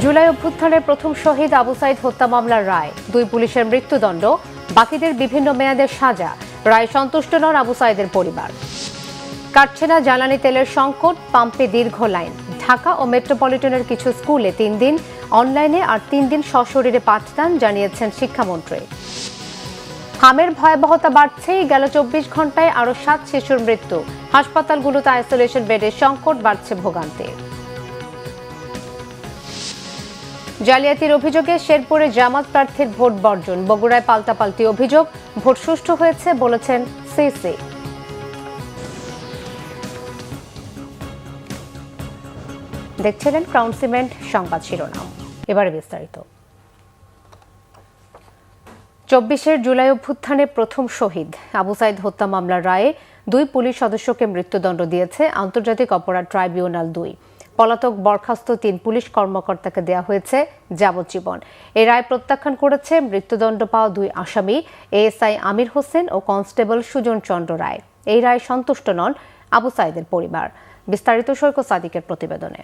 জুলাই অভ্যুত্থানের প্রথম শহীদ আবু সাইদ হত্যা মামলার রায়, 2 পুলিশের মৃত্যুদণ্ড, বাকিদের বিভিন্ন মেয়াদের সাজা। রায় সন্তুষ্ট নন আবু সাইদের পরিবার। কাটছে না জ্বালানি তেলের সংকট, পাম্পে দীর্ঘ লাইন। ঢাকা ও মেট্রোপলিটনের কিছু স্কুলে 3 দিন অনলাইনে আর 3 দিন সশরীরে পাঠদান, জানিয়েছেন শিক্ষামন্ত্রী। হামের ভয়াবহতা বাড়ছেই, গেল 24 ঘন্টায় আরও 7 শিশুর মৃত্যু। হাসপাতালগুলোতে আইসোলেশন বেডের সংকট, বাড়ছে ভোগান্তি। জালিয়াতির অভিযোগে শেরপুরে জামাত প্রার্থীর ভোট বর্জন, বগুড়ায় পাল্টাপাল্টি অভিযোগ। ভোট সুষ্ঠু হয়েছে বলেছেন সিসি। দেখছিলেন ক্রাউন সিমেন্ট সংবাদ শিরোনাম, এবারে বিস্তারিত। 24 জুলাই অভ্যুত্থানে প্রথম শহীদ আবু সাইদ হত্যা মামলার রায়ে 2 পুলিশ সদস্যকে মৃত্যুদণ্ড দিয়েছে আন্তর্জাতিক অপরাধ ট্রাইব্যুনাল 2। পলাতক বরখাস্ত 3 পুলিশ কর্মকর্তাকে দেয়া হয়েছে যাবজ্জীবন। এই রায় প্রত্যাখ্যান করেছে মৃত্যুদণ্ড পাওয়া 2 আসামি, এএসআই আমির হোসেন ও কনস্টেবল সুজন চন্দ্র রায়। এই রায় সন্তুষ্ট নন আবু সাইদের পরিবার। বিস্তারিত সৈকত সাদিকের প্রতিবেদনে।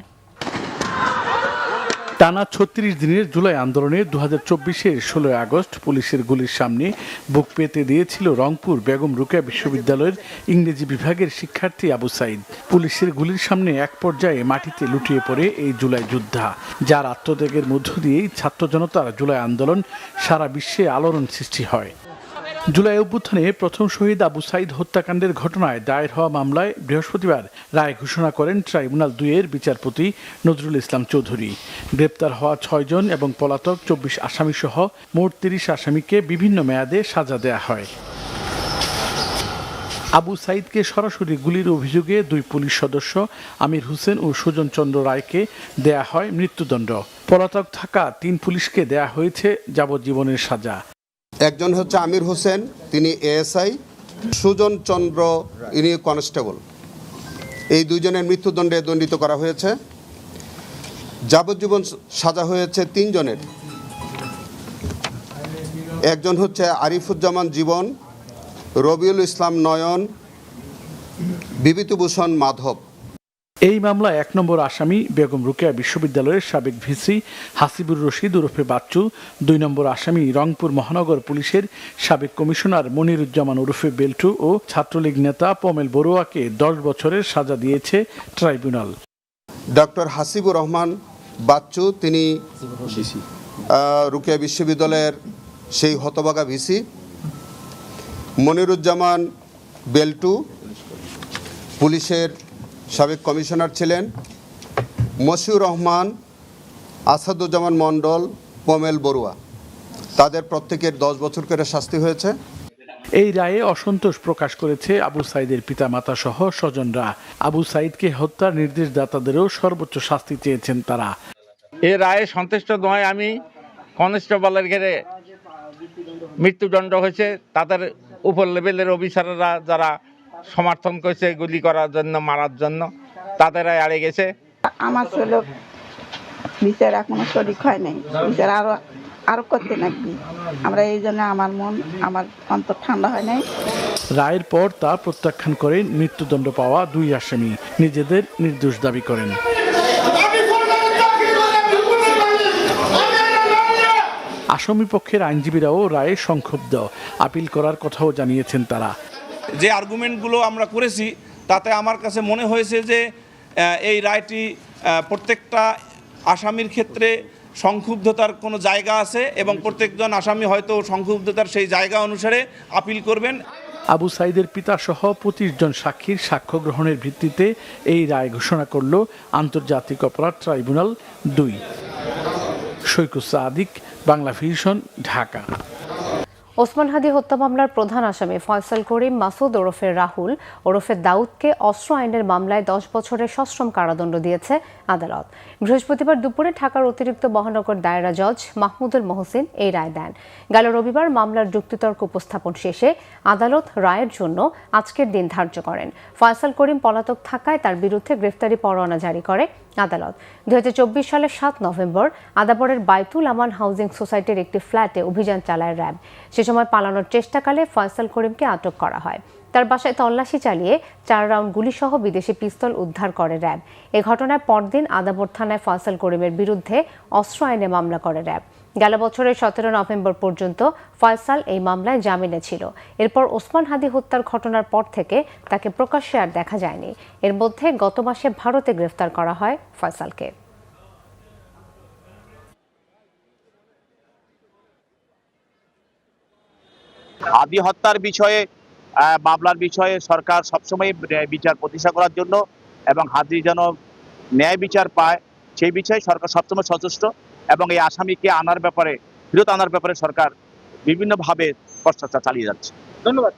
টানা 36 দিনের জুলাই আন্দোলনে 2024-এর 16 আগস্ট পুলিশের গুলির সামনে বুক পেতে দিয়েছিল রংপুর বেগম রোকেয়া বিশ্ববিদ্যালয়ের ইংরেজি বিভাগের শিক্ষার্থী আবু সাইদ। পুলিশের গুলির সামনে এক পর্যায়ে মাটিতে লুটিয়ে পড়ে এই জুলাই যোদ্ধা, যার আত্মত্যাগের মধ্য দিয়েই ছাত্র জনতার জুলাই আন্দোলন সারা বিশ্বে আলোড়ন সৃষ্টি হয়। জুলাই অভ্যুত্থানে প্রথম শহীদ আবু সাইদ হত্যাকাণ্ডের ঘটনায় দায়ের হওয়া মামলায় বৃহস্পতিবার রায় ঘোষণা করেন ট্রাইব্যুনাল 2-এর বিচারপতি নজরুল ইসলাম চৌধুরী। গ্রেপ্তার হওয়া 6 জন এবং পলাতক 24 আসামিসহ মোট 30 আসামিকে বিভিন্ন মেয়াদে সাজা দেয়া হয়। আবু সাইদকে সরাসরি গুলির অভিযোগে 2 পুলিশ সদস্য আমির হোসেন ও সুজন চন্দ্র রায়কে দেয়া হয় মৃত্যুদণ্ড। পলাতক থাকা 3 পুলিশকে দেয়া হয়েছে যাবজ্জীবনের সাজা। একজন হচ্ছে আমির হোসেন, তিনি এএসআই, সুজন চন্দ্র ইনি কনস্টেবল। এই 2 জনের মৃত্যুদণ্ডে দণ্ডিত করা হয়েছে। যাবজ্জীবন সাজা হয়েছে 3 জনের। একজন হচ্ছে আরিফুজ্জামান জীবন, রবিউল ইসলাম নয়ন, বিভূতিভূষণ মাধব। এই মামলায় 1 নম্বর আসামি বেগম রোকেয়া বিশ্ববিদ্যালয়ের সাবেক ভিসি হাসিবুর রশিদ ওরফে বাচ্চু, 2 নম্বর আসামি রংপুর মহানগর পুলিশের সাবেক কমিশনার মনিরুজ্জামান ওরফে বেল্টু ও ছাত্রলীগ নেতা পমেল বড়ুয়াকে 10 বছরের সাজা দিয়েছে ট্রাইব্যুনাল। ডক্টর হাসিবুর রহমান বাচ্চু, তিনি রোকেয়া বিশ্ববিদ্যালয়ের সেই হতভাগা ভিসি। মনিরুজ্জামান বেল্টু পুলিশের সাবেক কমিশনার ছিলেন। মশিউর রহমান, আসাদুজ্জামান মণ্ডল, পমেল বড়ুয়া, তাদের প্রত্যেকের 10 বছর করে শাস্তি হয়েছে। এই রায়ে অসন্তোষ প্রকাশ করেছে আবু সাইদের পিতামাতা সহ স্বজনরা। আবু সাইদকে হত্যার নির্দেশদাতাদেরও সর্বোচ্চ শাস্তি চেয়েছেন তারা। এই রায়ে সন্তুষ্ট নয় আমি। কনস্টেবলের ঘেরে মৃত্যুদণ্ড হয়েছে, তাদের উপর লেভেলের অফিসাররা যারা সমর্থন করেছে গুলি করার জন্য, মারার জন্য, তাদেরাই আড়ে গেছে। আমার ছেলে বিচার এখনো সঠিক হয় নাই, বিচার আরো করতে নাকি। আমরা এই জন্য আমার অন্তর ঠান্ডা হয় নাই। রায়ের পর তা প্রত্যাখ্যান করে মৃত্যুদণ্ড পাওয়া 2 আসামি নিজেদের নির্দোষ দাবি করেন। আসামি পক্ষের আইনজীবীরাও রায়ে সংক্ষুব্ধ, আপিল করার কথাও জানিয়েছেন তারা। যে আর্গুমেন্টগুলো আমরা করেছি তাতে আমার কাছে মনে হয়েছে যে এই রায়টি প্রত্যেকটা আসামির ক্ষেত্রে সংক্ষুব্ধতার কোনো জায়গা আছে এবং প্রত্যেকজন আসামি হয়তো সংক্ষুব্ধতার সেই জায়গা অনুসারে আপিল করবেন। আবু সাইদের পিতা সহ 25 জন সাক্ষীর সাক্ষ্য গ্রহণের ভিত্তিতে এই রায় ঘোষণা করল আন্তর্জাতিক অপরাধ ট্রাইব্যুনাল 2। সৈকত সাদিক, বাংলা ভিশন, ঢাকা। ওসমান হাদি হত্যা মামলার প্রধান আসামি ফয়সাল করিম মাসুদ ওরফে রাহুল ওরফে দাউদকে অস্ত্র আইনের মামলায় 10 বছরের সশ্রম কারাদণ্ড দিয়েছে আদালত। বৃহস্পতিবার দুপুরে ঢাকার অতিরিক্ত মহানগর দায়রা জজ মাহমুদুল মহসিন এই রায় দেন। গেল রবিবার মামলার যুক্তিতর্ক উপস্থাপন শেষে আদালত রায়ের জন্য আজকের দিন ধার্য করেন। ফয়সাল করিম পলাতক থাকায় তার বিরুদ্ধে গ্রেফতারি পরোয়ানা জারি করে আদালত। 2024 সালের 7 নভেম্বর আদাবরের বাইতুল আমান হাউজিং সোসাইটির একটি ফ্ল্যাটে অভিযান চালায় র্যাব। সে সময় পালানোর চেষ্টাকালে ফয়সাল করিমকে আটক করা হয়। তার বাসায় তল্লাশি চালিয়ে 4 রাউন্ড গুলিসহ বিদেশি পিস্তল উদ্ধার করে র্যাব। এ ঘটনার পরদিন আদাবর থানায় ফয়সাল করিমের বিরুদ্ধে অস্ত্র আইনে মামলা করে র্যাব। গেল বছরের 17 নভেম্বর পর্যন্ত ফয়সাল এই মামলায় জামিনে ছিল। এরপর ওসমান হাদি হত্যার ঘটনার পর থেকে তাকে প্রকাশ্যে আর দেখা যায়নি। এর মধ্যে গত মাসে ভারতে গ্রেফতার করা হয় ফয়সালকে। হাদি হত্যার বিষয়ে মামলার বিষয়ে সরকার সবসময় বিচার প্রতিষ্ঠা করার জন্য এবং হাদি যেন ন্যায় বিচার পায় সেই বিষয়ে সরকার সবসময় সচেষ্ট এবং এই আসামিকে আনার ব্যাপারে ফেরত আনার ব্যাপারে সরকার বিভিন্নভাবে প্রচেষ্টা চালিয়ে যাচ্ছে। ধন্যবাদ।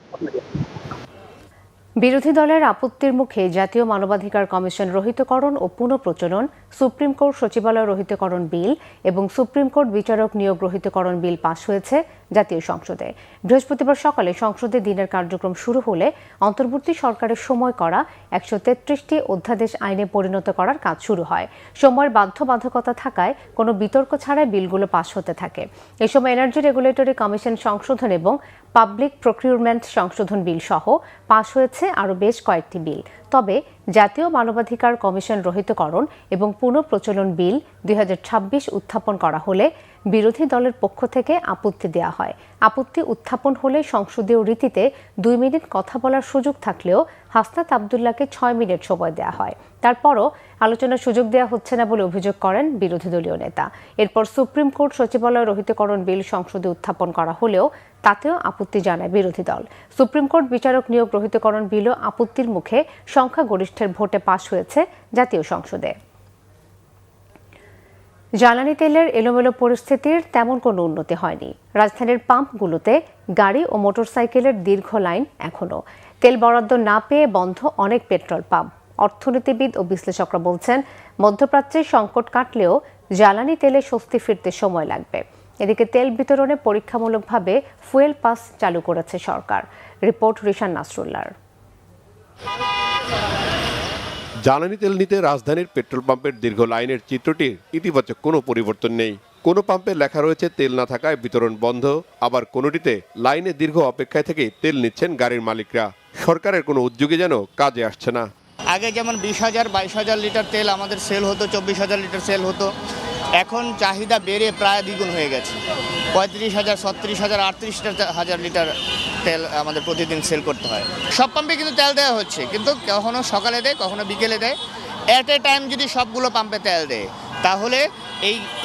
বিরোধী দলের আপত্তির মুখে জাতীয় মানবাধিকার কমিশন রহিতকরণ ও পুনঃপ্রচলন, সুপ্রিম কোর্ট সচিবালয় রহিতকরণ বিল এবং সুপ্রিম কোর্ট বিচারক নিয়োগ রহিতকরণ বিল পাশ হয়েছে জাতীয় সংসদে। বৃহস্পতিবার সকালে সংসদে দিনের কার্যক্রম শুরু হলে অন্তর্বর্তী সরকারের সময় করা 133টি অধ্যাদেশ আইনে পরিণত করার কাজ শুরু হয়। সময়ের বাধ্যবাধকতা থাকায় কোনো বিতর্ক ছাড়াই বিলগুলো পাশ হতে থাকে। এ সময় এনার্জি রেগুলেটরি কমিশন সংশোধন এবং পাবলিক প্রকিউরমেন্ট সংশোধন বিল সহ পাশ হয়েছে আরও বেশ কয়েকটি বিল। তবে জাতীয় মানবাধিকার কমিশন রহিতকরণ এবং পুনঃপ্রচলন বিল 2026 উত্থাপন করা হলে বিরোধী দলের পক্ষ থেকে আপত্তি দেওয়া হয়। আপত্তি উত্থাপন হলে সংসদীয় রীতিতে 2 মিনিট কথা বলার সুযোগ থাকলেও হাসনাত আবদুল্লাহকে 6 মিনিট সময় দেওয়া হয়। তারপরও আলোচনার সুযোগ দেওয়া হচ্ছে না বলে অভিযোগ করেন বিরোধী দলীয় নেতা। এরপর সুপ্রিম কোর্ট সচিবালয় রহিতকরণ বিল সংসদে উত্থাপন করা হলেও তাতেও আপত্তি জানায় বিরোধী দল। সুপ্রিম কোর্ট বিচারক নিয়োগ রহিতকরণ বিলও আপত্তির মুখে সংখ্যাগরিষ্ঠের ভোটে পাশ হয়েছে জাতীয় সংসদে। জ্বালানি তেলের এলোমেলো পরিস্থিতির তেমন কোনো উন্নতি হয়নি। রাজধানীর পাম্পগুলোতে গাড়ি ও মোটরসাইকেলের দীর্ঘ লাইন এখনো। তেল বরাদ্দ না পেয়ে বন্ধ অনেক পেট্রোল পাম্প। অর্থনীতিবিদ ও বিশ্লেষকরা বলছেন, মধ্যপ্রাচ্যের সংকট কাটলেও জ্বালানি তেলে স্বস্তি ফিরতে সময় লাগবে। এদিকে তেল বিতরণে পরীক্ষামূলকভাবে ফুয়েল পাস চালু করেছে সরকার। রিপোর্ট রিশান নাসরুল্লাহর। জ্বালানি তেল নিতে রাজধানীর পেট্রোল পাম্পের দীর্ঘ লাইনের চিত্রটির ইতিবাচক কোনো পরিবর্তন নেই। কোনো পাম্পে লেখা রয়েছে তেল না থাকায় বিতরণ বন্ধ, আবার কোনোটিতে লাইনে দীর্ঘ অপেক্ষায় থেকে তেল নিচ্ছেন গাড়ির মালিকরা। সরকারের কোনো উদ্যোগে যেন কাজে আসছে না। আগে যেমন 20,000-22,000 লিটার তেল আমাদের সেল হতো, 24,000 লিটার সেল হতো। এখন চাহিদা বেড়ে প্রায় দ্বিগুণ হয়ে গেছে। 35,000, 36,000, 38,000 লিটার তেল আমাদের প্রতিদিন সেল করতে হয়। সব পাম্পে কিন্তু তেল দেওয়া হচ্ছে, কিন্তু কখনো সকালে দেয়, কখনো বিকেলে দেয়। অ্যাট এ টাইম যদি সবগুলো পাম্পে তেল দেয় তাহলে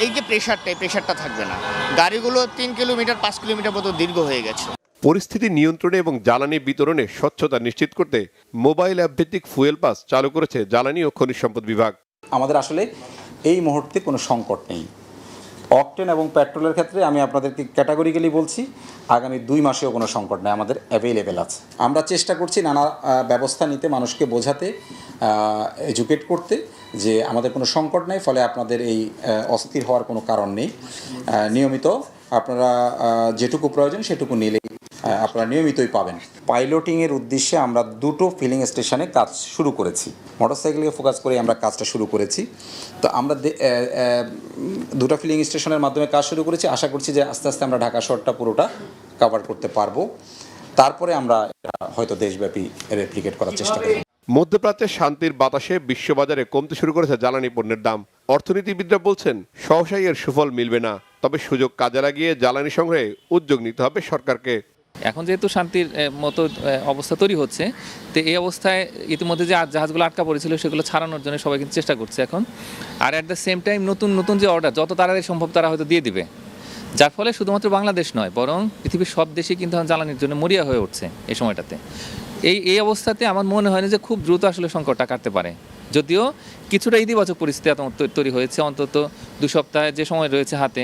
এই যে প্রেশারটা থাকবে না। গাড়িগুলো 3 কিলোমিটার 5 কিলোমিটার মতো দীর্ঘ হয়ে গেছে। পরিস্থিতি নিয়ন্ত্রণে এবং জ্বালানি বিতরণে স্বচ্ছতা নিশ্চিত করতে মোবাইল অ্যাপ ভিত্তিক ফুয়েল পাস চালু করেছে জ্বালানি ও খনিজ সম্পদ বিভাগ। আমাদের আসলে এই মুহূর্তে কোনো সংকট নেই। অকটেন এবং পেট্রোলের ক্ষেত্রে আমি আপনাদেরকে ক্যাটাগরিক্যালি বলছি, আগামী 2 মাসেও কোনো সংকট নেই, আমাদের অ্যাভেলেবেল আছে। আমরা চেষ্টা করছি নানা ব্যবস্থা নিতে, মানুষকে বোঝাতে, এডুকেট করতে যে আমাদের কোনো সংকট নেই, ফলে আপনাদের এই অস্থির হওয়ার কোনো কারণ নেই। নিয়মিত আপনারা যেটুকু প্রয়োজন সেটুকু নিলেই আপনারা নিয়মিতই পাবেন। পাইলটিংয়ের উদ্দেশ্যে আমরা 2টো ফিলিং স্টেশনে কাজ শুরু করেছি। মোটরসাইকেলকে ফোকাস করে আমরা কাজটা শুরু করেছি। তো আমরা 2টা ফিলিং স্টেশনের মাধ্যমে কাজ শুরু করেছি। আশা করছি যে আস্তে আস্তে আমরা ঢাকা শহরটা পুরোটা কভার করতে পারবো। তারপরে আমরা হয়তো দেশব্যাপী রেপ্লিকেট করার চেষ্টা করব। মধ্যপ্রাচ্যের শান্তির বাতাসে বিশ্ববাজারে কমতে শুরু করেছে জ্বালানি পণ্যের দাম। অর্থনীতিবিদরা বলছেন, সহসাই এর সুফল মিলবে না, তবে সুযোগ কাজে লাগিয়ে জ্বালানি সংগ্রহে উদ্যোগ নিতে হবে সরকারকে। এখন যেহেতু শান্তির মতো অবস্থা তৈরি হচ্ছে, তো এই অবস্থায় ইতিমধ্যে যে জাহাজগুলো আটকা পড়েছিল সেগুলো ছাড়ানোর জন্য সবাই কিন্তু চেষ্টা করছে এখন। আর অ্যাট দ্য সেম টাইম নতুন নতুন যে অর্ডার যত তাড়াতাড়ি সম্ভব তারা হয়তো দিয়ে দিবে, যার ফলে শুধুমাত্র বাংলাদেশ নয় বরং পৃথিবীর সব দেশই কিন্তু জ্বালানির জন্য মরিয়া হয়ে উঠছে এই সময়টাতে। এই অবস্থাতে আমার মনে হয় না যে খুব দ্রুত আসলে সংকটটা কাটতে পারে, যদিও কিছুটা ইতিবাচক পরিস্থিতি তৈরি হয়েছে। অন্তত 2 সপ্তাহে যে সময় রয়েছে হাতে,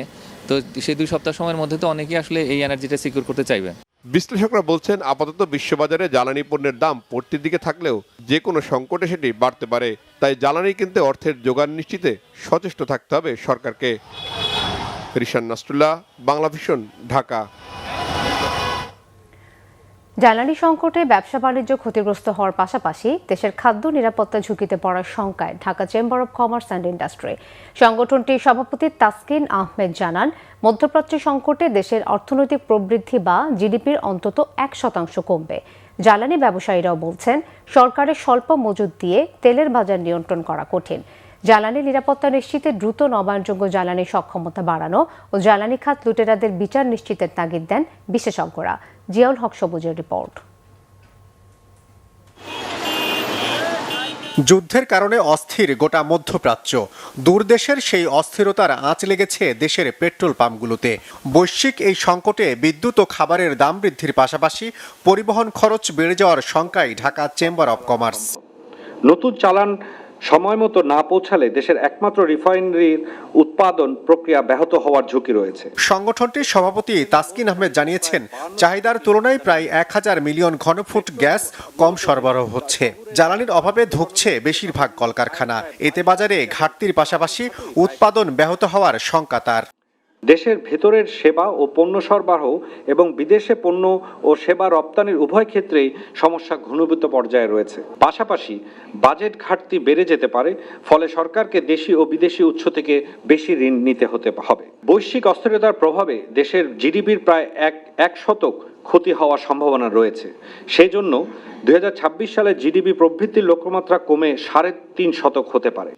তো সেই 2 সপ্তাহ সময়ের মধ্যে তো অনেকেই আসলে এই এনার্জিটা সিকিউর করতে চাইবে। বিশ্লেষকরা বলছেন, আপাতত বিশ্ববাজারে জ্বালানি পণ্যের দাম পড়তির দিকে থাকলেও যে কোনো সংকটে সেটি বাড়তে পারে। তাই জ্বালানি কিনতে অর্থের যোগান নিশ্চিতে সচেষ্ট থাকতে হবে সরকারকে। রিশান নাসরুল্লাহ, বাংলা ভিশন, ঢাকা। জ্বালানি সংকটে ব্যবসা বাণিজ্য ক্ষতিগ্রস্ত হওয়ার পাশাপাশি দেশের খাদ্য নিরাপত্তা ঝুঁকিতে পড়ার শঙ্কায় Dhaka chamber of commerce and industry. সংগঠনটির সভাপতি তাসকিন আহমেদ জানান, মধ্যপ্রাচ্য সংকটে দেশের অর্থনৈতিক প্রবৃদ্ধি বা জিডিপির অন্তত 1% কমবে। জ্বালানি ব্যবসায়ীরাও বলছেন সরকারের স্বল্প মজুত দিয়ে তেলের বাজার নিয়ন্ত্রণ করা কঠিন। জ্বালানি নিরাপত্তা নিশ্চিতে দ্রুত নবায়নযোগ্য জ্বালানি সক্ষমতা বাড়ানো ও জ্বালানি খাত লুটেরাদের বিচার নিশ্চিতের তাগিদ দেন বিশেষজ্ঞরা। জিয়াউল হক সবুজের রিপোর্ট। যুদ্ধের কারণে অস্থির গোটা মধ্যপ্রাচ্য। দূরদেশের সেই অস্থিরতার আঁচ লেগেছে দেশের পেট্রোল পাম্পগুলোতে। বৈশ্বিক এই সংকটে বিদ্যুৎ ও খাবারের দাম বৃদ্ধির পাশাপাশি পরিবহন খরচ বেড়ে যাওয়ার শঙ্কায় ঢাকা চেম্বার অব কমার্স। নতুন চালান সময় মতো না পৌঁছালে দেশের একমাত্র রিফাইনারির উৎপাদন প্রক্রিয়া ব্যাহত হওয়ার ঝুঁকি রয়েছে। সংগঠনটির সভাপতি তাসকিন আহমেদ জানিয়েছেন, চাহিদার তুলনায় প্রায় 1000 মিলিয়ন ঘনফুট গ্যাস কম সরবরাহ হচ্ছে। জ্বালানির অভাবে ধুঁকছে বেশিরভাগ কলকারখানা। এতে বাজারে ঘাটতির পাশাপাশি উৎপাদন ব্যাহত হওয়ার শঙ্কা তার। দেশের ভেতরের সেবা ও পণ্য সরবরাহ এবং বিদেশে পণ্য ও সেবা রপ্তানির উভয় ক্ষেত্রেই সমস্যা ঘনীভূত পর্যায়ে রয়েছে। পাশাপাশি বাজেট ঘাটতি বেড়ে যেতে পারে, ফলে সরকারকে দেশি ও বিদেশি উৎস থেকে বেশি ঋণ নিতে হতে হবে। বৈশ্বিক অস্থিরতার প্রভাবে দেশের জিডিপির প্রায় 1% ক্ষতি হওয়ার সম্ভাবনা রয়েছে। সেই জন্য 2026 সালে জিডিপি প্রবৃদ্ধির লক্ষ্যমাত্রা কমে 3.5% হতে পারে।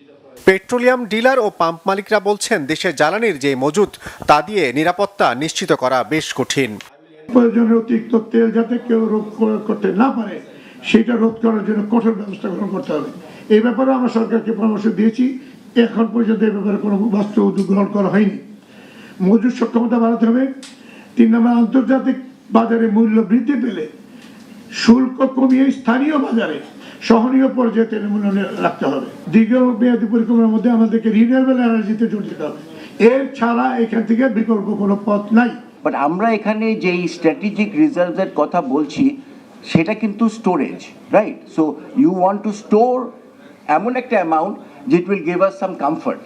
পেট্রোলিয়াম ডিলার ও পাম্প মালিকরা বলছেন, দেশের জ্বালানির যে মজুত তা দিয়ে নিরাপত্তা নিশ্চিত করা বেশ কঠিন। প্রয়োজনীয় অতিরিক্ত তেল যাতে কেউ রোধ করতে না পারে সেটা রোধ করার জন্য কঠোর ব্যবস্থা গ্রহণ করতে হবে। এই ব্যাপারে আমরা সরকারকে পরামর্শ দিয়েছি, এখন পর্যন্ত এই ব্যাপারে কোনো বাস্তব উদ্যোগ গ্রহণ করা হয়নি। মজুত সক্ষমতা বাড়াতে হবে। 3 নম্বর, আন্তর্জাতিক বাজারে মূল্য বৃদ্ধি পেলে শুল্ক কমিয়ে স্থানীয় বাজারে সহনীয় পর্যায়ে তেলের মূল্য রাখতে হবে। দীর্ঘমেয়াদী পরিকল্পনার মধ্যে আমাদেরকে রিনিউয়েবল এনার্জিতে জোর দিতে হবে। এর ছাড়া এখান থেকে বিকল্প কোনো পথ নাই। বাট আমরা এখানে যেই স্ট্র্যাটেজিক রিজার্ভের কথা বলছি সেটা কিন্তু storage, right? So you want to store এমন একটা amount that will give us some comfort.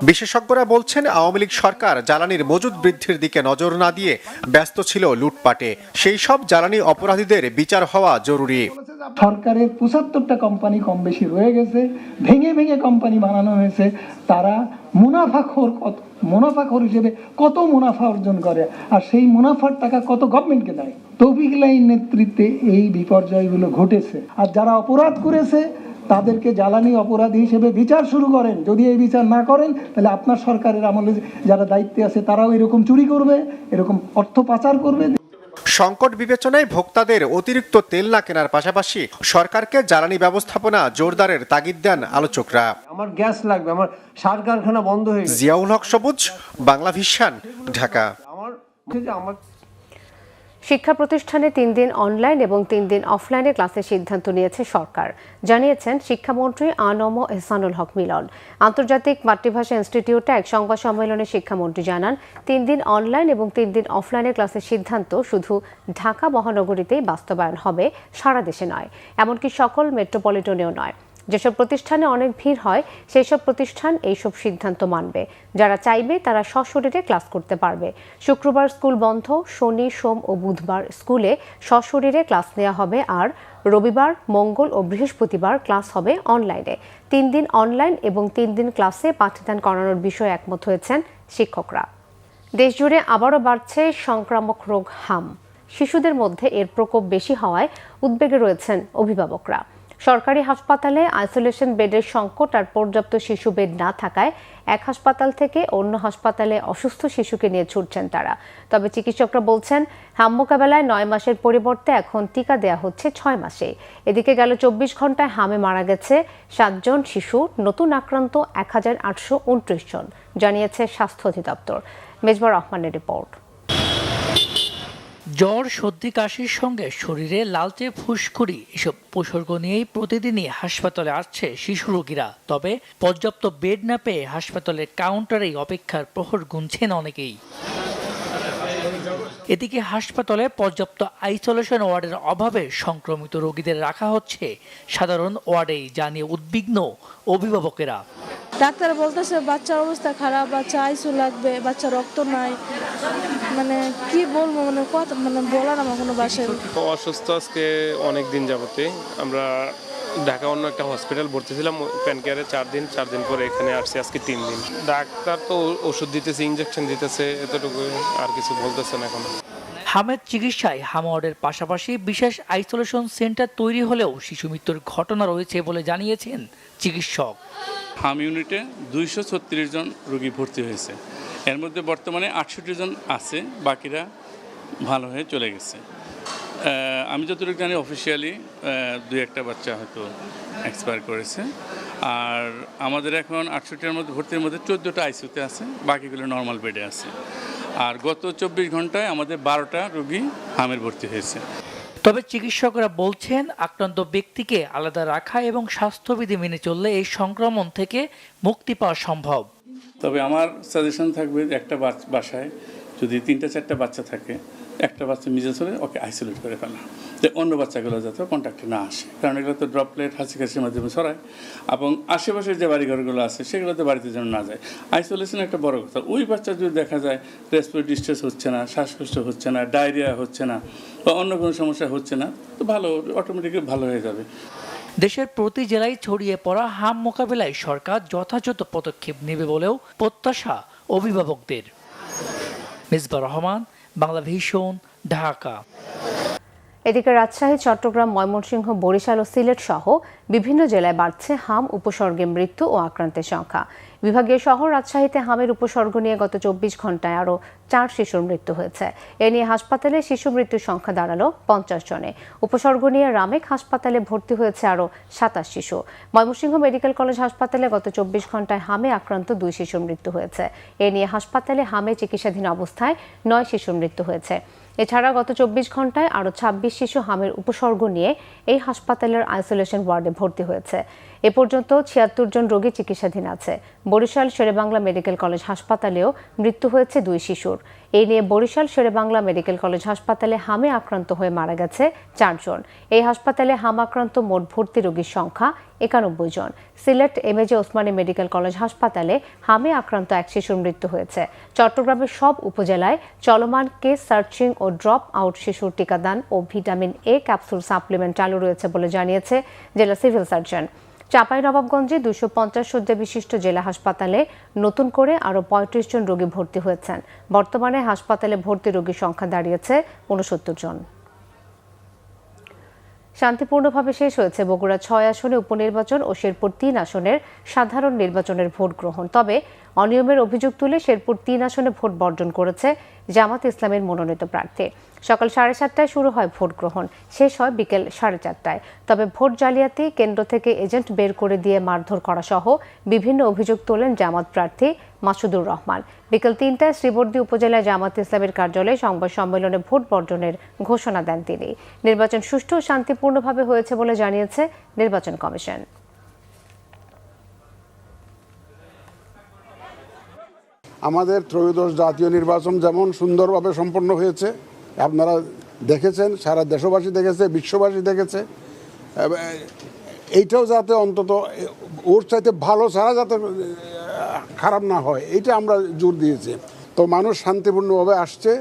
বিশেষজ্ঞরা বলছেন, আওয়ামী লীগ সরকার জ্বালানির মজুত বৃদ্ধির দিকে নজর না দিয়ে ব্যস্ত ছিল লুটপাটে। সেই সব জ্বালানি অপরাধীদের বিচার হওয়া জরুরি। সরকারের 75টা কোম্পানি কম বেশি রয়ে গেছে, ভেঙে ভেঙে কোম্পানি বানানো হয়েছে। তারা মুনাফাখোর হিসেবে কত মুনাফা অর্জন করে, আর সেই মুনাফার টাকা কত গভর্নমেন্টকে দেয়। তৌফিক ইলাহীর নেতৃত্বে এই বিপর্যয়গুলো ঘটেছে। আর যারা অপরাধ করেছে তাদেরকে জ্বালানি অপরাধী হিসেবে বিচার শুরু করেন। যদি এই বিচার না করেন তাহলে আপনার সরকারের আমলে যারা দায়িত্বে আছে তারাও এরকম চুরি করবে, এরকম অর্থ পাচার করবে। সংকট বিবেচনায় ভোক্তাদের অতিরিক্ত তেল না কেনার পাশাপাশি সরকারকে জ্বালানি ব্যবস্থাপনা জোরদারের তাগিদ দেন আলোচকরা। আমার গ্যাস লাগবে, আমার সার কারখানা বন্ধ হয়ে গেছে। জিয়াউল হক সবুজ, বাংলা ভিশন, ঢাকা। শিক্ষা প্রতিষ্ঠানে 3 দিন অনলাইন এবং 3 দিন অফলাইনে ক্লাসের সিদ্ধান্ত নিয়েছে সরকার, জানিয়েছেন শিক্ষামন্ত্রী আ.ন.ম এহসানুল হক মিলন। আন্তর্জাতিক মাতৃভাষা ইনস্টিটিউটে এক সংবাদ সম্মেলনে শিক্ষামন্ত্রী জানান, 3 দিন অনলাইন এবং 3 দিন অফলাইনে ক্লাসের সিদ্ধান্ত শুধু ঢাকা মহানগরীতেই বাস্তবায়ন হবে, সারা দেশে নয়, এমনকি সকল মেট্রোপলিটনেও নয়। যেসব প্রতিষ্ঠানে অনেক ভিড় হয় সেই সব প্রতিষ্ঠান এইসব সিদ্ধান্ত মানবে। যারা চাইবে তারা সশরীরে ক্লাস করতে পারবে। শুক্রবার স্কুল বন্ধ, শনি, সোম ও বুধবার স্কুলে সশরীরে ক্লাস নেওয়া হবে, আর রবিবার, মঙ্গল ও বৃহস্পতিবার ক্লাস হবে অনলাইনে। 3 দিন অনলাইন এবং 3 দিন ক্লাসে পাঠদান করানোর বিষয়ে একমত হয়েছেন শিক্ষকরা। দেশজুড়ে আবারও বাড়ছে সংক্রামক রোগ হাম। শিশুদের মধ্যে এর প্রকোপ বেশি হওয়ায় উদ্বেগে রয়েছেন অভিভাবকরা। সরকারি হাসপাতালে আইসোলেশন বেডের সংকট আর পর্যাপ্ত শিশু বেড না থাকায় এক হাসপাতাল থেকে অন্য হাসপাতালে অসুস্থ শিশুকে নিয়ে ছুটছেন তারা। তবে চিকিৎসকরা বলছেন, হাম মোকাবেলায় 9 মাসের পরিবর্তে এখন টিকা দেয়া হচ্ছে 6 মাসে। এদিকে গেল 24 ঘন্টায় হামে মারা গেছে 7 জন শিশু, নতুন আক্রান্ত 1829 জন, জানিয়েছে স্বাস্থ্য অধিদপ্তর। মেজবা রহমানের রিপোর্ট। জ্বর, সর্দি, কাশির সঙ্গে শরীরে লালচে ফুসকুড়ি এসব উপসর্গ নিয়েই প্রতিদিনই হাসপাতালে আসছে শিশু রোগীরা। তবে পর্যাপ্ত বেড না পেয়ে হাসপাতালের কাউন্টারেই অপেক্ষার প্রহর গুনছেন অনেকেই। এদিকে হাসপাতালে পর্যাপ্ত আইসোলেশন ওয়ার্ডের অভাবে সংক্রমিত রোগীদের রাখা হচ্ছে সাধারণ ওয়ার্ডেই, জানিয়ে উদ্বিগ্ন অভিভাবকেরা। ডাক্তার বলতেছে বাচ্চার অবস্থা খারাপ, বাচ্চা আইসিইউ লাগবে, বাচ্চা রক্ত নাই, মানে কি বলবো, মানে বলার আমার কোনো বাসায়। অসুস্থ আজকে অনেক দিন যাবতে আমরা ঢাকা অন্য একটা হসপিটাল ভর্তি ছিলাম, প্যান কেয়ারে 4 দিন পরে এখানে আসছি আজকে 3 দিন। ডাক্তার তো ওষুধ দিতেছে, ইঞ্জেকশন দিতেছে, এতটুকু, আর কিছু বলতেছে না এখন। হামের চিকিৎসায় হাম ওয়ার্ডের পাশাপাশি বিশেষ আইসোলেশন সেন্টার তৈরি হলেও শিশু মৃত্যুর ঘটনা রয়েছে বলে জানিয়েছেন চিকিৎসক। হাম ইউনিটে 236 জন রোগী ভর্তি হয়েছে, এর মধ্যে বর্তমানে 68 জন আছে, বাকিরা ভালো হয়ে চলে গেছে। আমি যতটুকু জানি অফিসিয়ালি 2-1টা বাচ্চা হয়তো এক্সপায়ার করেছে। আর আমাদের এখন 68-এর মধ্যে ভর্তির মধ্যে 14টা আইসিইউতে আছে, বাকিগুলো নর্মাল বেডে আছে। আর গত 24 ঘন্টায় আমাদের 12টা রোগী হামের ভর্তি হয়েছে। তবে চিকিৎসকরা বলছেন আক্রান্ত ব্যক্তিকে আলাদা রাখা এবং স্বাস্থ্যবিধি মেনে চললে এই সংক্রমণ থেকে মুক্তি পাওয়া সম্ভব। তবে আমার সাজেশন থাকবে একটা বাসায় যদি 3-4টা বাচ্চা থাকে, একটা বাচ্চা মিজেলস হলে ওকে আইসোলেট করে ফেলা, যে অন্য বাচ্চাগুলো যাতে কন্ট্যাক্টে না আসে, কারণ এগুলো তো ড্রপলেট হাঁচি কাশির মাধ্যমে ছড়ায়। এবং আশেপাশের যে বাড়িঘরগুলো আছে সেগুলোতে বাড়িতে যেন না যায়। আইসোলেশন একটা বড় কথা। ওই বাচ্চা যদি দেখা যায় রেসপিরেটরি ডিস্ট্রেস হচ্ছে না, শ্বাসকষ্ট হচ্ছে না, ডায়রিয়া হচ্ছে না বা অন্য কোনো সমস্যা হচ্ছে না, তো ভালো, অটোমেটিকলি ভালো হয়ে যাবে। দেশের প্রতি জেলায় ছড়িয়ে পড়া হাম মোকাবিলায় সরকার যথাযথ পদক্ষেপ নেবে বলেও প্রত্যাশা অভিভাবকদের। মিসবাহ রহমান, বাংলা ভিশন, ঢাকা। এদিকে রাজশাহী, চট্টগ্রাম, ময়মনসিংহ, বরিশাল ও সিলেট সহ বিভিন্ন জেলায় বাড়ছে হাম উপসর্গে মৃত্যু ও আক্রান্তের সংখ্যা। বিভাগীয় শহর রাজশাহীতে হামের উপসর্গ নিয়ে গত 24 ঘন্টায় আরও 4 শিশুর মৃত্যু হয়েছে। এ নিয়ে হাসপাতালে শিশু মৃত্যুর সংখ্যা দাঁড়ালো 50 জনে। উপসর্গ নিয়ে রামেক হাসপাতালে ভর্তি হয়েছে আরও 27 শিশু। ময়মনসিংহ মেডিকেল কলেজ হাসপাতালে গত 24 ঘন্টায় হামে আক্রান্ত 2 শিশুর মৃত্যু হয়েছে। এ নিয়ে হাসপাতালে হামে চিকিৎসাধীন অবস্থায় 9 শিশুর মৃত্যু হয়েছে। এছাড়া গত 24 ঘন্টায় আরও 26 শিশু হামের উপসর্গ নিয়ে এই হাসপাতালের আইসোলেশন ওয়ার্ডে ভর্তি হয়েছে। এ পর্যন্ত 76 জন রোগী চিকিৎসাধীন আছে। বরিশাল শেরেবাংলা মেডিকেল কলেজ হাসপাতালেও মৃত্যু হয়েছে 2 শিশুর। এই নিয়ে বরিশাল শেরেবাংলা মেডিকেল কলেজ হাসপাতালে হামে আক্রান্ত হয়ে মারা গেছে 4 জন। এই হাসপাতালে হাম আক্রান্ত মোট ভর্তি রোগীর সংখ্যা 91 জন। সিলেট এমএজে ওসমানী মেডিকেল কলেজ হাসপাতালে হামে আক্রান্ত 1 শিশুর মৃত্যু হয়েছে। চট্টগ্রামের সব উপজেলায় চলমান কেস সার্চিং ও ড্রপ আউট শিশুর টিকাদান ও ভিটামিন এ ক্যাপসুল সাপ্লিমেন্ট চালু রয়েছে বলে জানিয়েছে জেলা সিভিল সার্জন। চাঁপাইনবাবগঞ্জে 250 শয্যা বিশিষ্ট জেলা হাসপাতালে নতুন করে আরও 35 জন রোগী ভর্তি হয়েছেন। বর্তমানে হাসপাতালে ভর্তি রোগীর সংখ্যা দাঁড়িয়েছে 69 জন। শান্তিপূর্ণভাবে শেষ হয়েছে বগুড়া 6 আসনে উপনির্বাচন ও শেরপুর 3 আসনের সাধারণ নির্বাচনের ভোট গ্রহণ। তবে অনিয়মের অভিযোগ তুলে শেরপুর 3 আসনে ভোট বর্জন করেছে জামাত ইসলামের মনোনীত প্রার্থী। সকাল 7:30টায় শুরু হয় ভোট গ্রহণ, শেষ হয় বিকেল 4:30টায়। তবে ভোট জালিয়াতি, কেন্দ্র থেকে এজেন্ট বের করে দিয়ে মারধর করা সহ বিভিন্ন অভিযোগ তোলেন জামাত প্রার্থী মাসুদুর রহমান। বিকেল 3টায় শ্রীবর্দী উপজেলায় জামাত ইসলামের কার্যালয়ে সংবাদ সম্মেলনে ভোট বর্জনের ঘোষণা দেন তিনি। নির্বাচন সুষ্ঠু ও শান্তিপূর্ণভাবে হয়েছে বলে জানিয়েছে নির্বাচন কমিশন। আমাদের ত্রয়োদশ জাতীয় নির্বাচন যেমন সুন্দরভাবে সম্পন্ন হয়েছে, আপনারা দেখেছেন, সারা দেশবাসী দেখেছে, বিশ্ববাসী দেখেছে, এইটাও যাতে অন্তত ওর চাইতে ভালো ছাড়া যাতে খারাপ না হয়, এইটা আমরা জোর দিয়েছি। তো মানুষ শান্তিপূর্ণভাবে আসছে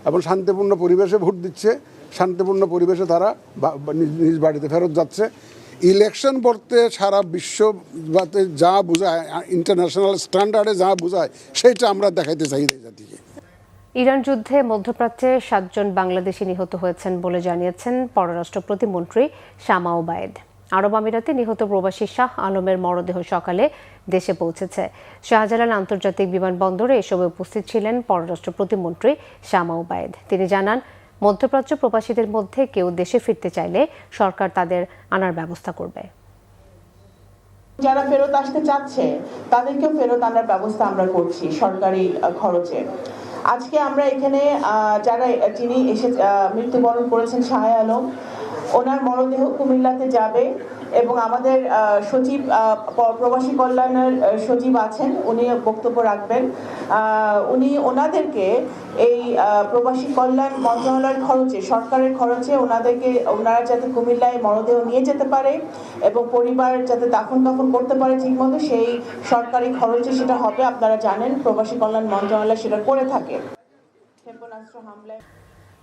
এবং শান্তিপূর্ণ পরিবেশে ভোট দিচ্ছে, শান্তিপূর্ণ পরিবেশে তারা নিজ বাড়িতে ফেরত যাচ্ছে। ইলেকশন বলতে সারা বিশ্বতে যা বোঝায়, ইন্টারন্যাশনাল স্ট্যান্ডার্ডে যা বোঝায়, সেইটা আমরা দেখাইতে চাই জাতিকে। ইরান যুদ্ধে মধ্যপ্রাচ্যে 7 জন বাংলাদেশি নিহত হয়েছেন বলে জানিয়েছেন পররাষ্ট্র প্রতিমন্ত্রী শামা ওবায়েদ। আরব আমিরাতে নিহত প্রবাসী শাহ আলমের মরদেহ সকালে দেশে পৌঁছেছে। শাহজালাল আন্তর্জাতিক বিমানবন্দরে এ সময় উপস্থিত ছিলেন পররাষ্ট্র প্রতিমন্ত্রী শামা ওবায়েদ। তিনি জানান, মধ্যপ্রাচ্য প্রবাসীদের মধ্যে কেউ দেশে ফিরতে চাইলে সরকার তাদের আনার ব্যবস্থা করবে। যারা ফেরত আসতে চাচ্ছে তাদেরকেও ফেরত আনার ব্যবস্থা আমরা করছি সরকারি খরচে। আজকে আমরা এখানে যিনি এসে মৃত্যুবরণ করেছেন শাহ আলম, ওনার মরদেহ কুমিল্লাতে যাবে এবং আমাদের সচিব, প্রবাসী কল্যাণের সচিব আছেন, উনি বক্তব্য রাখবেন। ওনাদেরকে এই প্রবাসী কল্যাণ মন্ত্রণালয়ের খরচে, সরকারের খরচে ওনারা যাতে কুমিল্লায় মরদেহ নিয়ে যেতে পারে এবং পরিবার যাতে দাফন কাফন করতে পারে ঠিকমতো, সেই সরকারি খরচে সেটা হবে। আপনারা জানেন প্রবাসী কল্যাণ মন্ত্রণালয় সেটা করে থাকে। ক্ষেপণাস্ত্র হামলায়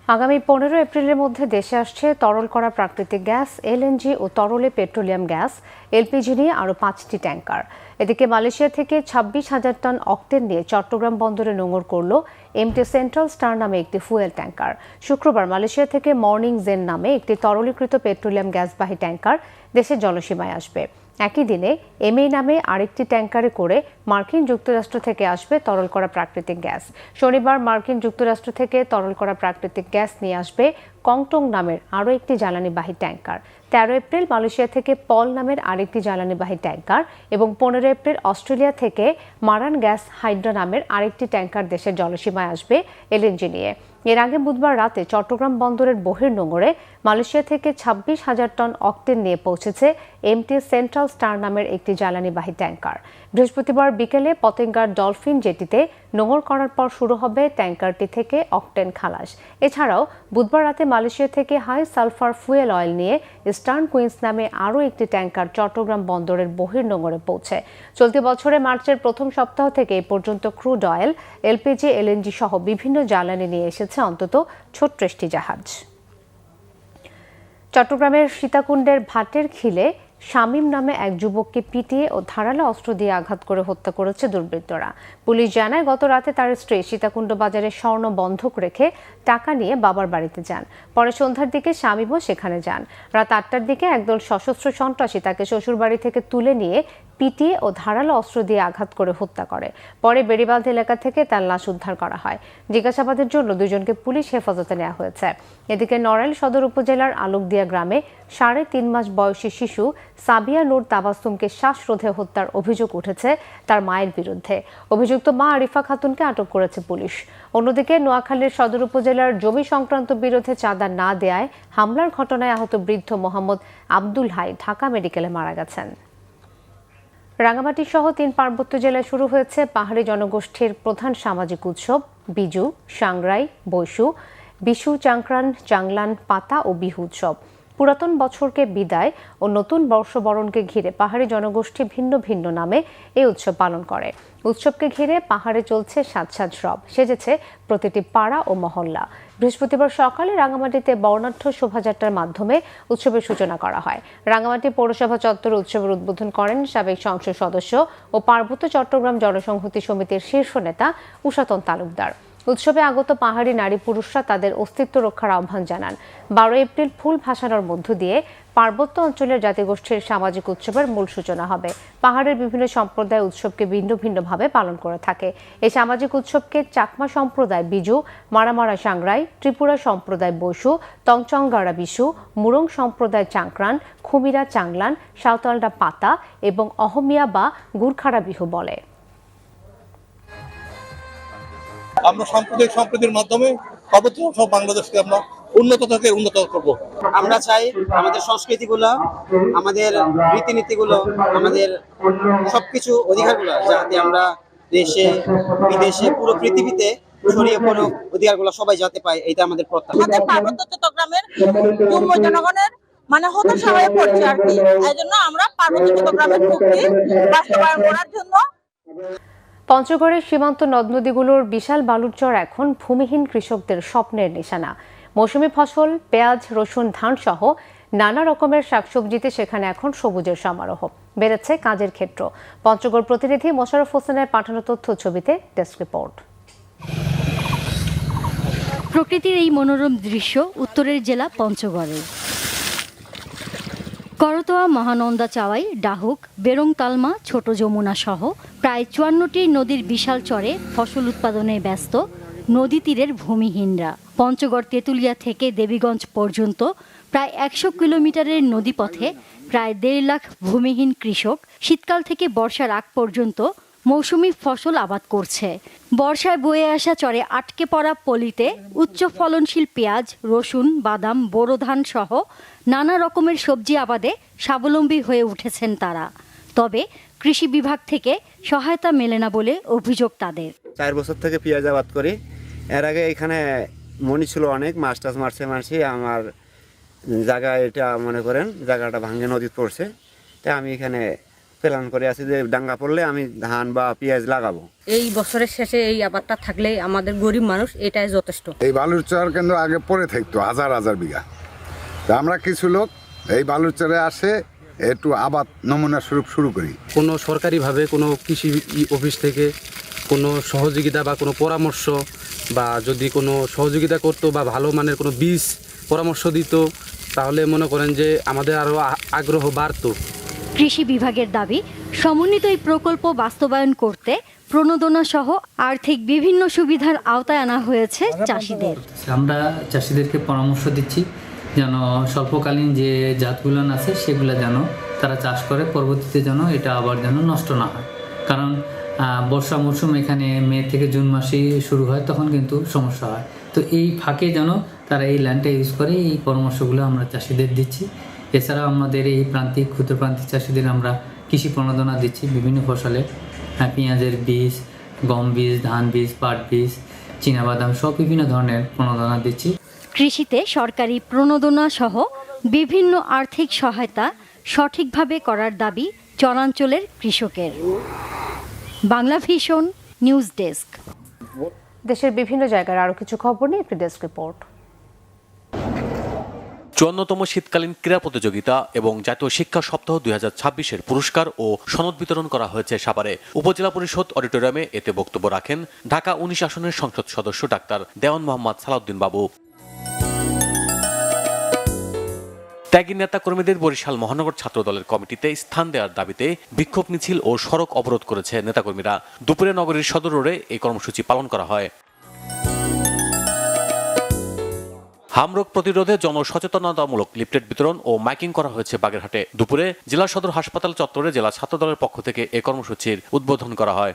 আগামী 15 এপ্রিলের মধ্যে দেশে আসছে তরল করা প্রাকৃতিক গ্যাস, এলএনজি ও তরলে পেট্রোলিয়াম গ্যাস, এলপিজি নিয়ে আরও 5টি ট্যাঙ্কার। এদিকে মালয়েশিয়া থেকে 26,000 টন অক্টেন নিয়ে চট্টগ্রাম বন্দরে নোঙর করল এমটি সেন্ট্রাল স্টার নামে একটি ফুয়েল ট্যাঙ্কার। শুক্রবার মালয়েশিয়া থেকে মর্নিং জেন নামে একটি তরলীকৃত পেট্রোলিয়াম গ্যাসবাহী ট্যাঙ্কার দেশের জলসীমায় আসবে। একই দিনে এমএ নামে আরেকটি ট্যাঙ্কারে করে মার্কিন যুক্তরাষ্ট্র থেকে আসবে তরল করা প্রাকৃতিক গ্যাস। শনিবার মার্কিন যুক্তরাষ্ট্র থেকে তরল করা প্রাকৃতিক গ্যাস নিয়ে আসবে কংটং নামের আরও একটি জ্বালানিবাহী ট্যাঙ্কার। 13 এপ্রিল মালয়েশিয়া থেকে পল নামের আরেকটি জ্বালানিবাহী ট্যাঙ্কার এবং 15 এপ্রিল অস্ট্রেলিয়া থেকে মারান গ্যাস হাইড্রা নামের আরেকটি ট্যাঙ্কার দেশের জলসীমায় আসবে এলএনজি নিয়ে। এর আগে বুধবার রাতে চট্টগ্রাম বন্দরের বহির্নোঙরে মালয়েশিয়া থেকে 26,000 টন অক্টেন নিয়ে পৌঁছেছে এমটি সেন্ট্রাল স্টার নামের একটি জ্বালানিবাহী ট্যাঙ্কার। বৃহস্পতিবার বিকেলে পতেঙ্গার ডলফিন জেটিতে নোঙর করার পর শুরু হবে ট্যাঙ্কারটি থেকে অক্টেন খালাস। এছাড়াও বুধবার রাতে মালয়েশিয়া থেকে হাই সালফার ফুয়েল অয়েল নিয়ে ইস্টার্ন কুইন্স নামে আরও একটি ট্যাঙ্কার চট্টগ্রাম বন্দরের বহির্নোঙরে পৌঁছে। চলতি বছরে মার্চের প্রথম সপ্তাহ থেকে এ পর্যন্ত ক্রুড অয়েল, এলপিজি, এলএনজি সহ বিভিন্ন জ্বালানি নিয়ে এসেছে অন্তত 36টি জাহাজ। চট্টগ্রামের সীতাকুণ্ডের ভাটের খিলে শামীম নামে এক যুবককে পিটিয়ে ও ধারালো অস্ত্র দিয়ে আঘাত করে হত্যা করেছে দুর্বৃত্তরা। পুলিশ জানায়, গত রাতে তার স্ত্রী সীতাকুণ্ড বাজারে স্বর্ণ বন্ধক রেখে টাকা নিয়ে বাবার বাড়িতে যান। পরে সন্ধ্যার দিকে শামীমও সেখানে যান। রাত 8টার দিকে একদল সশস্ত্র সন্ত্রাসী তাকে শ্বশুরবাড়ি থেকে তুলে নিয়ে পিটিয়ে ও ধারালো অস্ত্র দিয়ে আঘাত করে হত্যা করে। পরে বেড়িবাঁধ এলাকা থেকে তার লাশ উদ্ধার করা হয়। জিজ্ঞাসাবাদের জন্য দুজনকে পুলিশ হেফাজতে নেওয়া হয়েছে। এদিকে নড়াইল সদর উপজেলার আলোকদিয়া গ্রামে 3.5 মাস বয়সী শিশু সাবিয়া নূর তাবাসসুমকে শ্বাসরোধে হত্যার অভিযোগ উঠেছে তার মায়ের বিরুদ্ধে। অভিযুক্ত মা আরিফা খাতুনকে আটক করেছে পুলিশ। অন্যদিকে নোয়াখালীর সদর উপজেলার জমি সংক্রান্ত বিরোধে চাঁদা না দেয়ায় হামলার ঘটনায় আহত বৃদ্ধ মোহাম্মদ আব্দুল হাই ঢাকা মেডিকেলে মারা গেছেন। রাঙামাটি সহ 3 পার্বত্য জেলায় শুরু হয়েছে পাহাড়ি জনগোষ্ঠীর প্রধান সামাজিক উৎসব বিজু, সাংগ্রাই, বৈশু, বিশু, চাংক্রান, চাংলান, পাতা ও বিহু উৎসব। পুরাতন বছরকে বিদায় ও নতুন বর্ষবরণকে ঘিরে পাহাড়ি জনগোষ্ঠী ভিন্ন ভিন্ন নামে এই উৎসব পালন করে। উৎসবকে ঘিরে পাহাড়ে চলছে সাজ সাজ রব, সেজেছে প্রতিটি পাড়া ও মহল্লা। বৃহস্পতিবার সকালে রাঙামাটিতে বর্ণাঢ্য শোভাযাত্রার মাধ্যমে উৎসবের সূচনা করা হয়। রাঙামাটি পৌরসভা চত্বরে উৎসবের উদ্বোধন করেন সাবেক সংসদ সদস্য ও পার্বত্য চট্টগ্রাম জনসংহতি সমিতির শীর্ষ নেতা উষাতন তালুকদার। উৎসবে আগত পাহাড়ি নারী পুরুষরা তাদের অস্তিত্ব রক্ষার আহ্বান জানান। 12 এপ্রিল ফুল ভাসানোর মধ্য দিয়ে পার্বত্য অঞ্চলের জাতিগোষ্ঠীর সামাজিক উৎসবের মূল সূচনা হবে। পাহাড়ের বিভিন্ন সম্প্রদায় উৎসবকে ভিন্ন ভিন্নভাবে পালন করে থাকে। এই সামাজিক উৎসবকে চাকমা সম্প্রদায় বিজু, মারামারা সাংগ্রাই, ত্রিপুরা সম্প্রদায় বৈশু, তংচংগাড়া বিশু, মুরং সম্প্রদায় চাংক্রান, খুমিরা চাংলান, সাঁওতালরা পাতা এবং অহমিয়া বা গুরখাড়া বিহু বলে। আমরা সাম্প্রদায়িক সম্প্রীতির মাধ্যমে পার্বত্য সব বাংলাদেশকে আমরা উন্নত করব। আমরা চাই আমাদের সংস্কৃতিগুলো, আমাদের রীতিনীতিগুলো, আমাদের সবকিছু অধিকারগুলো যাতে আমরা দেশে বিদেশে পুরো পৃথিবীতে ছড়িয়ে পড়ুক, অধিকারগুলো সবাই যাতে পায়, এটা আমাদের প্রত্যাশা। আমাদের পার্বত্য চট্টগ্রামের যুব জনগণের হতাশা হয়ে পড়ছে আর কি। এই জন্য আমরা পার্বত্য চট্টগ্রামের চুক্তি বাস্তবায়ন করার জন্য। পঞ্চগড়ের সীমান্ত নদ নদীগুলোর বিশাল বালুর চর এখন ভূমিহীন কৃষকদের স্বপ্নের নিশানা। মৌসুমী ফসল, পেঁয়াজ, রসুন, ধান সহ নানা রকমের শাকসবজিতে সেখানে এখন সবুজের সমারোহ। বেড়েছে কাজের ক্ষেত্র। পঞ্চগড় প্রতিনিধি মোশাররফ হোসেনের পাঠানো তথ্য ছবিতে ডেস্ক রিপোর্ট। প্রকৃতির এই মনোরম দৃশ্য উত্তরের জেলা পঞ্চগড়ের। করতোয়া, মহানন্দা, চাওয়াই, ডাহুক, বেরং, তালমা, ছোট যমুনা সহ প্রায় 54টি নদীর বিশাল চরে ফসল উৎপাদনে ব্যস্ত নদী তীরের ভূমিহীনরা। পঞ্চগড় তেঁতুলিয়া থেকে দেবীগঞ্জ পর্যন্ত প্রায় 100 কিলোমিটারের নদীপথে প্রায় 1.5 লাখ ভূমিহীন কৃষক শীতকাল থেকে বর্ষার আগ পর্যন্ত মৌসুমি ফসল আবাদ করছে। বর্ষায় বয়ে আসা চরে আটকে পড়া পলিতে উচ্চ ফলনশীল পেঁয়াজ, রসুন, বাদাম, বোরো ধান সহ নানা রকমের সবজি আবাদে স্বাবলম্বী হয়ে উঠেছেন তারা। তবে কৃষি বিভাগ থেকে সহায়তা মেলে না বলে অভিযোগ তাদের। 4 বছর থেকে পেঁয়াজ আবাদ করি। এর আগে এখানে মনি ছিল অনেক, মাছ টাছ মারছে। আমার জায়গা এটা মনে করেন জায়গাটা ভাঙ্গে নদীতে পড়ছে, তাই আমি এখানে প্ল্যান করে আছি যে দাঙ্গা পড়লে আমি ধান বা পেঁয়াজ লাগাবো। এই বছরের শেষে এই আবারটা থাকলে আমাদের গরিব মানুষ এটাই যথেষ্ট। এই বালুর চর কিন্তু আগে পড়ে থাকতো হাজার হাজার বিঘা, তা আমরা কিছু লোক এই বালুর চরে আসে একটু আবাদ নমুনা স্বরূপ শুরু করি। কোনো সরকারিভাবে কোনো কৃষি অফিস থেকে কোনো সহযোগিতা বা কোনো পরামর্শ বা যদি কোনো সহযোগিতা করতো বা ভালো মানের কোনো বীজ পরামর্শ দিত তাহলে মনে করেন যে আমাদের আরও আগ্রহ বাড়তো। কৃষি বিভাগের দাবি সমন্বিত এই প্রকল্প বাস্তবায়ন করতে প্রণোদনা সহ আর্থিক বিভিন্ন সুবিধার আওতায় আনা হয়েছে চাষিদের। আমরা চাষিদেরকে পরামর্শ দিচ্ছি যেন স্বল্পকালীন যে জাতগুলো আছে সেগুলো যেন তারা চাষ করে, পরবর্তীতে যেন এটা আবার যেন নষ্ট না হয়। কারণ বর্ষা মৌসুম এখানে মে থেকে জুন মাসেই শুরু হয়, তখন কিন্তু সমস্যা হয়। তো এই ফাঁকে যেন তারা এই ল্যান্ডটা ইউজ করে, এই পরামর্শগুলো আমরা চাষিদের দিচ্ছি। এছাড়াও আমাদের এই প্রান্তিক ক্ষুদ্র প্রান্তিক চাষিদের আমরা কৃষি প্রণোদনা দিচ্ছি বিভিন্ন ফসলে, পেঁয়াজের বীজ, গম বীজ, ধান বীজ, পাট বীজ, চীনাবাদাম সব বিভিন্ন ধরনের প্রণোদনা দিচ্ছি। কৃষিতে সরকারি প্রণোদনা সহ বিভিন্ন আর্থিক সহায়তা সঠিকভাবে করার দাবি চরাঞ্চলের কৃষকের। Bangla vision news desk. দেশের বিভিন্ন জায়গার আরো কিছু খবর নিয়ে একটি ডেস্ক রিপোর্ট। ৫৪তম শীতকালীন ক্রীড়া প্রতিযোগিতা এবং জাতীয় শিক্ষা সপ্তাহ ২০২৬-এর পুরস্কার ও সনদ বিতরণ করা হয়েছে সাভারে। উপজেলা পরিষদ অডিটোরিয়ামে এতে বক্তব্য রাখেন ঢাকা ১৯ আসনের সংসদ সদস্য ডাক্তার দেওয়ান মোহাম্মদ সালাউদ্দিন বাবু। ত্যাগী নেতা কর্মীদের বরিশাল মহানগর ছাত্র দলের কমিটিতে স্থান দেওয়ার দাবিতে বিক্ষোভ মিছিল ও সড়ক অবরোধ করেছে নেতাকর্মীরা। দুপুরে নগরীর সদর রোডে এই কর্মসূচি পালন করা হয়। হামরোগ প্রতিরোধে জনসচেতনতামূলক লিফলেট বিতরণ ও মাইকিং করা হয়েছে বাগেরহাটে। দুপুরে জেলা সদর হাসপাতাল চত্বরে জেলা ছাত্র দলের পক্ষ থেকে এই কর্মসূচির উদ্বোধন করা হয়।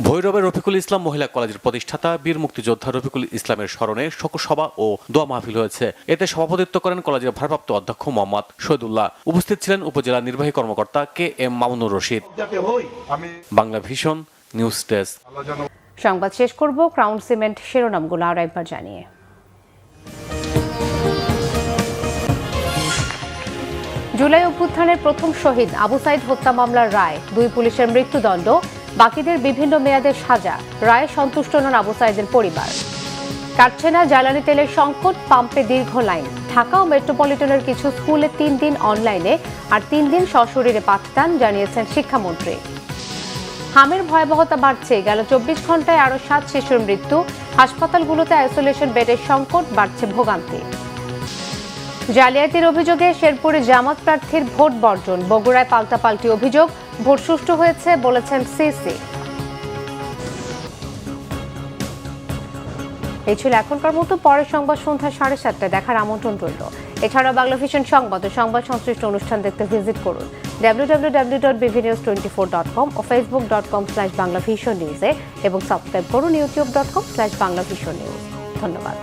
ভৈরবের রফিকুল ইসলাম মহিলা কলেজের প্রতিষ্ঠাতা বীর মুক্তিযোদ্ধা রফিকুল ইসলামের স্মরণে শোকসভা ও দোয়া মাহফিল হয়েছে। এতে সভাপতিত্ব করেন কলেজের ভারপ্রাপ্ত অধ্যক্ষ মোহাম্মদ শহীদুল্লাহ। উপস্থিত ছিলেন উপজেলা নির্বাহী কর্মকর্তা KM Mamunur Rashid. Bangla vision news desk. সংবাদ শেষ করব ক্রাউন সিমেন্ট শিরোনামগুলো আর একবার জানিয়ে। জুলাই অভ্যুত্থানের প্রথম শহীদ আবু সাইদ হত্যা মামলার রায়, 2 পুলিশের মৃত্যুদণ্ড, বাকিদের বিভিন্ন মেয়াদের সাজা। রায়ে সন্তুষ্ট নন আবু সাইদের পরিবার। কাটছে না জ্বালানি তেলের সংকট, পাম্পে দীর্ঘ লাইন। ঢাকা ও মেট্রোপলিটনের কিছু স্কুলে 3 দিন অনলাইনে আর 3 দিন সশরীরে পাঠদান, জানিয়েছেন শিক্ষামন্ত্রী। হামের ভয়াবহতা বাড়ছে, গেল 24 ঘন্টায় আরও 7 শিশুর মৃত্যু। হাসপাতালগুলোতে আইসোলেশন বেডের সংকট, বাড়ছে ভোগান্তি। জালিয়াতির অভিযোগে শেরপুরে জামাত প্রার্থীর ভোট বর্জন, বগুড়ায় পাল্টাপাল্টি অভিযোগ। ভোট সুষ্ঠু হয়েছে বলেছেন সিসি। এই ছিল এখনকার মতো। পরের সংবাদ সন্ধ্যা 7:30টায় দেখার আমন্ত্রণ রইল। এছাড়া বাংলা ভিশন সংবাদ ও সংবাদ সংশ্লিষ্ট অনুষ্ঠান দেখতে ভিজিট করুন www.bvnews24.com ও facebook.com/banglavisionnews এবং সাবস্ক্রাইব করুন youtube.com/banglavisionnews। ধন্যবাদ।